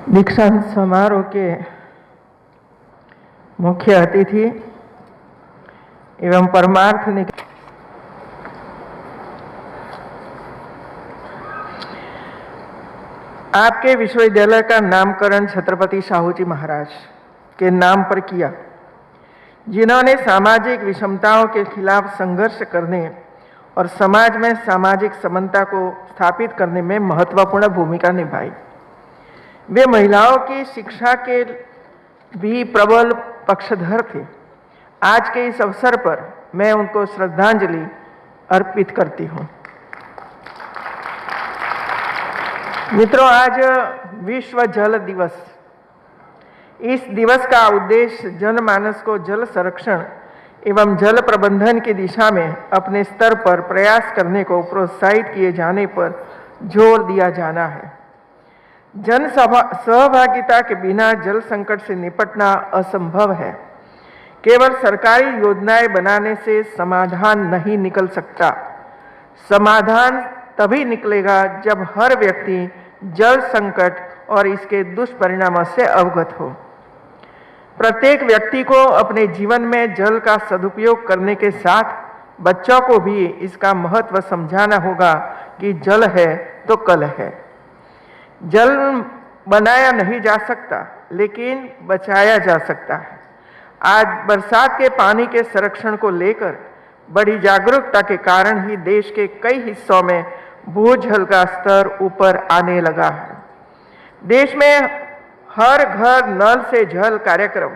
दीक्षांत समारोह के मुख्य अतिथि एवं परमार्थ आपके विश्वविद्यालय का नामकरण छत्रपति साहू जी महाराज के नाम पर किया, जिन्होंने सामाजिक विषमताओं के खिलाफ संघर्ष करने और समाज में सामाजिक समानता को स्थापित करने में महत्वपूर्ण भूमिका निभाई। वे महिलाओं की शिक्षा के भी प्रबल पक्षधर थे। आज के इस अवसर पर मैं उनको श्रद्धांजलि अर्पित करती हूँ। मित्रों, आज विश्व जल दिवस। इस दिवस का उद्देश्य जनमानस को जल संरक्षण एवं जल प्रबंधन की दिशा में अपने स्तर पर प्रयास करने को प्रोत्साहित किए जाने पर जोर दिया जाना है। जन सहभागिता के बिना जल संकट से निपटना असंभव है। केवल सरकारी योजनाएं बनाने से समाधान नहीं निकल सकता। समाधान तभी निकलेगा जब हर व्यक्ति जल संकट और इसके दुष्परिणामों से अवगत हो। प्रत्येक व्यक्ति को अपने जीवन में जल का सदुपयोग करने के साथ बच्चों को भी इसका महत्व समझाना होगा कि जल है तो कल है। जल बनाया नहीं जा सकता, लेकिन बचाया जा सकता है। आज बरसात के पानी के संरक्षण को लेकर बड़ी जागरूकता के कारण ही देश के कई हिस्सों में भूजल का स्तर ऊपर आने लगा है। देश में हर घर नल से जल कार्यक्रम,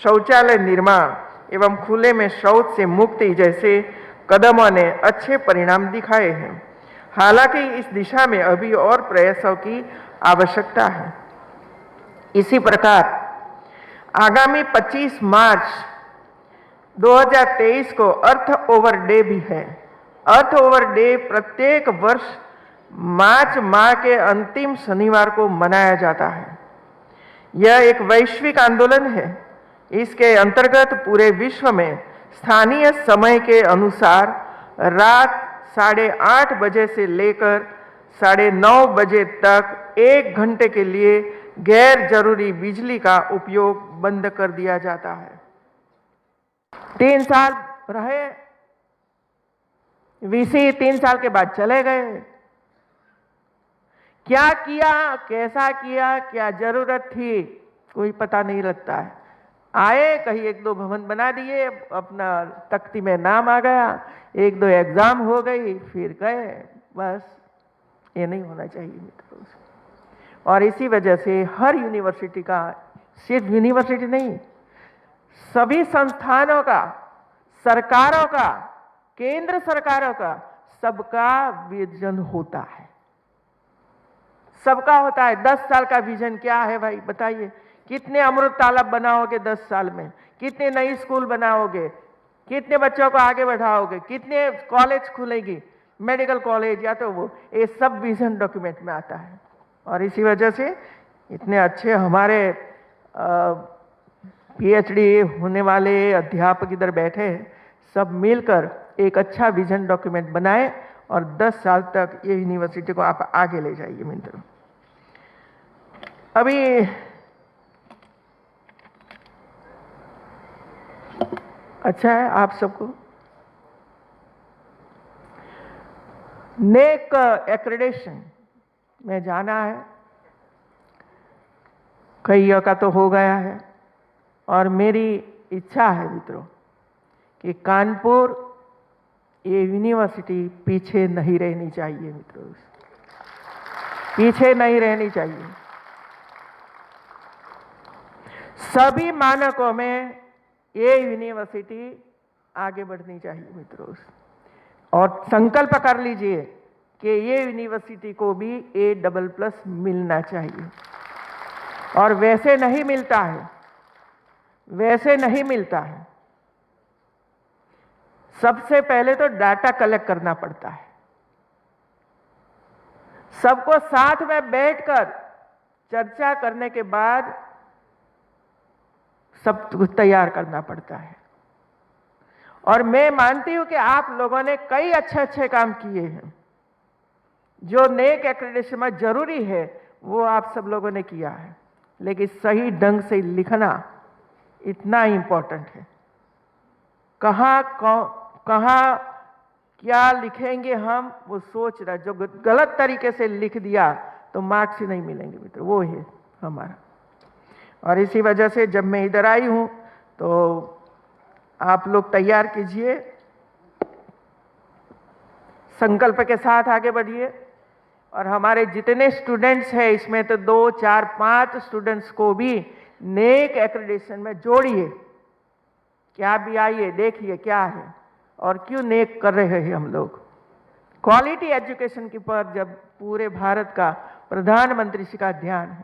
शौचालय निर्माण एवं खुले में शौच से मुक्ति जैसे कदमों ने अच्छे परिणाम दिखाए हैं। हालांकि इस दिशा में अभी और प्रयासों की आवश्यकता है। इसी प्रकार आगामी 25 मार्च 2023 को अर्थ ओवर डे भी है। अर्थ ओवर डे प्रत्येक वर्ष मार्च माह के अंतिम शनिवार को मनाया जाता है। यह एक वैश्विक आंदोलन है। इसके अंतर्गत पूरे विश्व में स्थानीय समय के अनुसार रात 8:30 बजे से लेकर 9:30 बजे तक 1 घंटे के लिए गैर जरूरी बिजली का उपयोग बंद कर दिया जाता है। 3 साल रहे वीसी, 3 साल के बाद चले गए। क्या किया, कैसा किया, क्या जरूरत थी, कोई पता नहीं लगता है। आए, कहीं 1-2 भवन बना दिए, अपना तख्ती में नाम आ गया, 1-2 एग्जाम हो गई, फिर गए। बस ये नहीं होना चाहिए मित्रों। और इसी वजह से हर यूनिवर्सिटी का, सिर्फ यूनिवर्सिटी नहीं, सभी संस्थानों का, सरकारों का, केंद्र सरकारों का, सबका विजन होता है। सबका होता है। 10 साल का विजन क्या है भाई, बताइए। कितने अमृत तालाब बनाओगे 10 साल में? कितने नई स्कूल बनाओगे? कितने बच्चों को आगे बढ़ाओगे? कितने कॉलेज खुलेगी, मेडिकल कॉलेज या तो वो, ये सब विजन डॉक्यूमेंट में आता है। और इसी वजह से इतने अच्छे हमारे पीएचडी होने वाले अध्यापक इधर बैठे हैं, सब मिलकर एक अच्छा विजन डॉक्यूमेंट बनाए और 10 साल तक ये यूनिवर्सिटी को आप आगे ले जाइए मित्रों। अभी अच्छा है आप सबको नेक एक्रेडिटेशन में जाना है। कई का तो हो गया है और मेरी इच्छा है मित्रों कि कानपुर ये यूनिवर्सिटी पीछे नहीं रहनी चाहिए मित्रों, पीछे नहीं रहनी चाहिए। सभी मानकों में ये यूनिवर्सिटी आगे बढ़नी चाहिए मित्रों। और संकल्प कर लीजिए कि ये यूनिवर्सिटी को भी A++ मिलना चाहिए। और वैसे नहीं मिलता है, वैसे नहीं मिलता है। सबसे पहले तो डाटा कलेक्ट करना पड़ता है। सबको साथ में बैठकर चर्चा करने के बाद सब कुछ तैयार करना पड़ता है। और मैं मानती हूं कि आप लोगों ने कई अच्छे काम किए हैं। जो नेक एक्रेडिटेशन में जरूरी है वो आप सब लोगों ने किया है। लेकिन सही ढंग से लिखना इतना इम्पोर्टेंट है। कहाँ क्या लिखेंगे हम, वो सोच रहा। जो गलत तरीके से लिख दिया तो मार्क्स ही नहीं मिलेंगे मित्र, वो है हमारा। और इसी वजह से जब मैं इधर आई हूँ तो आप लोग तैयार कीजिए, संकल्प के साथ आगे बढ़िए। और हमारे जितने स्टूडेंट्स हैं इसमें तो 2, 4, 5 स्टूडेंट्स को भी नेक एक्रेडिटेशन में जोड़िए कि आप भी आइए, देखिए क्या है और क्यों नेक कर रहे हैं हम लोग। क्वालिटी एजुकेशन के पर जब पूरे भारत का प्रधानमंत्री श्री का ध्यान है,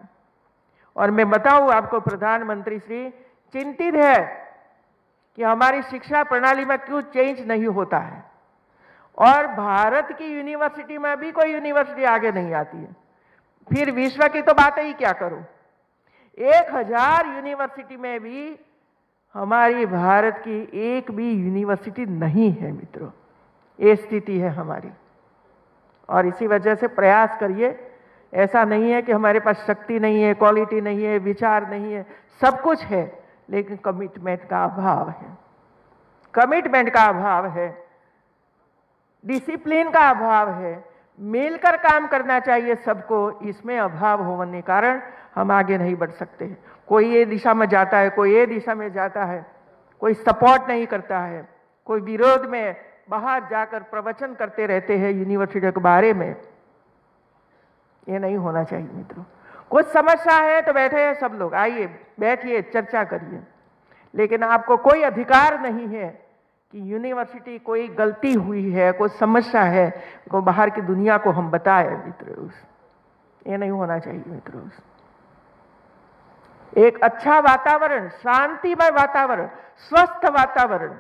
और मैं बताऊं आपको, प्रधानमंत्री श्री चिंतित है कि हमारी शिक्षा प्रणाली में क्यों चेंज नहीं होता है, और भारत की यूनिवर्सिटी में भी कोई यूनिवर्सिटी आगे नहीं आती है। फिर विश्व की तो बात ही क्या करूं, 1000 यूनिवर्सिटी में भी हमारी भारत की एक भी यूनिवर्सिटी नहीं है मित्रों। ये स्थिति है हमारी, और इसी वजह से प्रयास करिए। ऐसा नहीं है कि हमारे पास शक्ति नहीं है, क्वालिटी नहीं है, विचार नहीं है, सब कुछ है, लेकिन कमिटमेंट का अभाव है। कमिटमेंट का अभाव है, डिसिप्लिन का अभाव है, मिलकर काम करना चाहिए सबको। इसमें अभाव होने के कारण हम आगे नहीं बढ़ सकते हैं। कोई ये दिशा में जाता है, कोई ये दिशा में जाता है, कोई सपोर्ट नहीं करता है, कोई विरोध में बाहर जाकर प्रवचन करते रहते हैं यूनिवर्सिटी के बारे में। ये नहीं होना चाहिए मित्रों। कुछ समस्या है तो बैठे हैं सब लोग, आइए बैठिए, चर्चा करिए, लेकिन आपको कोई अधिकार नहीं है कि यूनिवर्सिटी कोई गलती हुई है, कोई समस्या है, को बाहर की दुनिया को हम बताए मित्रों। ये नहीं होना चाहिए मित्रों। एक अच्छा वातावरण, शांतिमय वातावरण, स्वस्थ वातावरण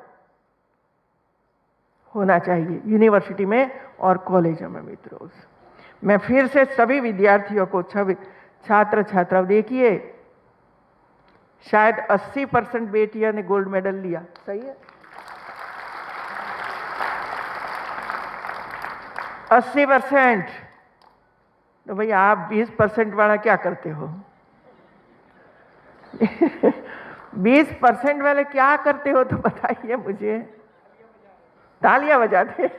होना चाहिए यूनिवर्सिटी में और कॉलेजों में मित्रों। मैं फिर से सभी विद्यार्थियों को, छात्र छात्रा, देखिए शायद 80% बेटियों ने गोल्ड मेडल लिया, सही है? 80%। तो भैया आप 20% वाला क्या करते हो? 20% वाले क्या करते हो तो बताइए मुझे। तालियां बजाते